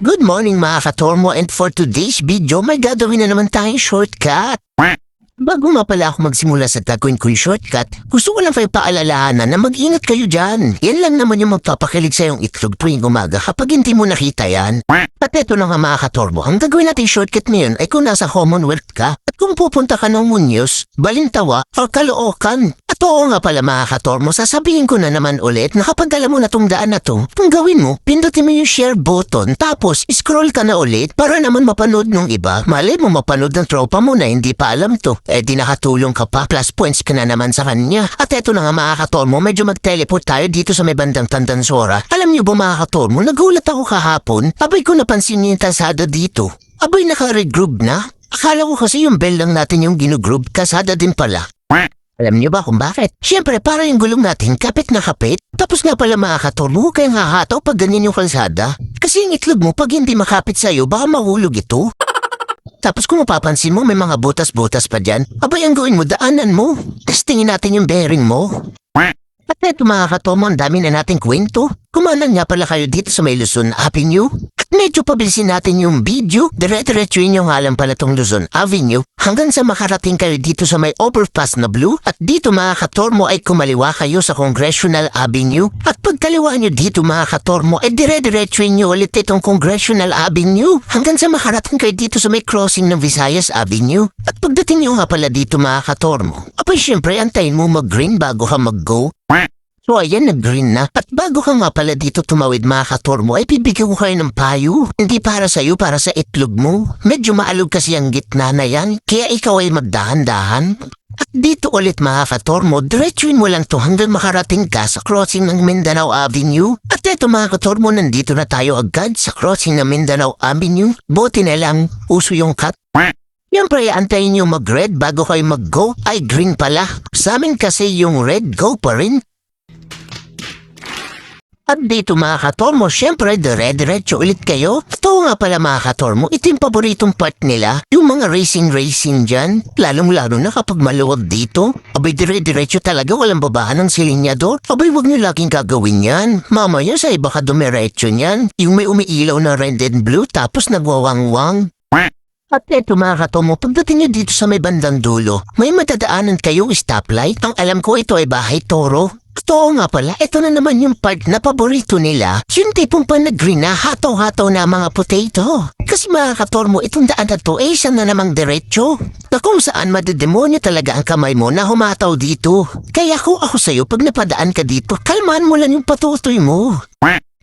Good morning mga katormo, and for today's video may gagawin na naman tayong shortcut. Bago nga pala ako magsimula sa gagawin ko yung shortcut, gusto ko lang kayo paalalahanan na mag-ingat kayo dyan. Yan lang naman yung magpapakilig sa iyong itlog tuwing umaga kapag hindi mo nakita yan. At eto na nga mga katormo, ang gagawin natin shortcut ngayon ay kung nasa Commonwealth ka at kung pupunta ka ng Muñoz, Balintawa o Caloocan. At oo nga pala mga katormo, sasabihin ko na naman ulit na kapag alam mo na tong daan na to, kung gawin mo, pindutin mo yung share button tapos scroll ka na ulit para naman mapanood ng iba. Malay mo mapanood ng tropa mo na hindi pa alam to. Di nakatulong ka pa, plus points ka na naman sa kanya. At eto na nga mga katormo, medyo mag-teleport tayo dito sa may bandang Tandansora. Alam niyo ba mga katormo, nagulat ako kahapon, abay ko napansin yung kalsada dito. Abay naka-regroup na. Akala ko kasi yung bell lang natin yung ginugroup, kasada din pala. Alam niyo ba kung bakit? Siyempre, para yung gulong natin kapit na kapit. Tapos nga pala mga katormo, kayang hahataw pag ganyan yung kalsada. Kasi yung itlog mo, pag hindi makapit sa'yo, baka mahulog ito. Tapos kung mapapansin mo, may mga butas-butas pa dyan. Abay, ang gawin mo, daanan mo. Testingin natin yung bearing mo. At eto mga katormo, ang dami na nating kwento. Kumanan nga pala kayo dito sa may Luzon Avenue. At medyo pabilisin natin yung video. Dire-diretsuin yung halang pala tong Luzon Avenue hanggang sa makarating kayo dito sa may overpass na blue. At dito mga katormo ay kumaliwa kayo sa Congressional Avenue. At pagkaliwa nyo dito mga katormo ay dire-diretsuin nyo ulit itong Congressional Avenue hanggang sa makarating kayo dito sa may crossing ng Visayas Avenue. At pagdating nyo nga pala dito mga katormo, apay syempre antayin mo mag-green bago ka mag-go. So ayan, nag-green na. At bago ka nga pala dito tumawid mga katormo, ay bibigyan ko kayo ng payo. Hindi para sa'yo, para sa itlog mo. Medyo maalog kasi ang gitna na yan, kaya ikaw ay magdahan-dahan. At dito ulit mga katormo, diretsuin mo lang to hanggang makarating ka sa crossing ng Mindanao Avenue. At eto mga katormo, nandito na tayo agad sa crossing ng Mindanao Avenue. Buti na lang, uso yung cut. Siyempre, antayin nyo mag-red bago kayo mag-go, ay green pala. Sa amin kasi yung red, go pa rin. At dito mga katormo, syempre dire-diretso ulit kayo. At oo nga pala mga katormo, ito yung paboritong part nila, yung mga racing dyan. Lalong-lalo na kapag maluwag dito. Abay dire-diretso talaga, walang babaan ng silinyador. Abay wag nyo laging gagawin yan. Mamaya sa iba ka dumiretso niyan. Yung may umiilaw na red and blue tapos nagwawang-wang. At eto mga katormo, pagdating nyo dito sa may bandang dulo, may matadaanan kayong stoplight. Ang alam ko ito ay Bahay Toro. Oo nga pala, ito na naman yung part na paborito nila. Yung tipong pa nag-green na hataw-hataw na mga potato. Kasi mga katormo, itong daan na to ay siya na namang diretso. Na kung saan madidemonyo talaga ang kamay mo na humataw dito. Kaya kung ako sa'yo, pag napadaan ka dito, kalmaan mo lang yung patutoy mo.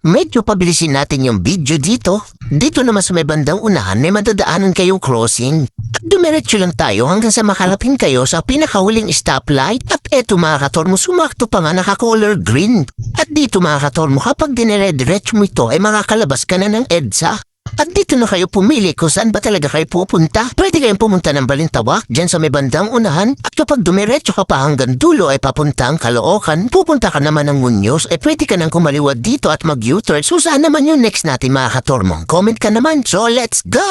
Medyo pabilisin natin yung video dito. Dito naman sa may bandang unahan may madadaanan kayong crossing. At dumiretso lang tayo hanggang sa makalapin kayo sa pinakahuling stoplight. At eto mga katormo, sumakto pa nga naka-color green. At dito mga katormo, kapag dinire-diretso mo ito ay makakalabas ka na ng EDSA. At dito na kayo pumili kung saan ba talaga kayo pupunta. Pwede kayong pumunta ng Balintawa, dyan sa may bandang unahan. At kapag dumiretso ka pa hanggang dulo ay papuntang Caloocan, pupunta ka naman ng Muñoz, ay pwede ka nang kumaliwad dito at mag-U-turn. So saan naman yung next natin mga katormo? Comment ka naman. So let's go!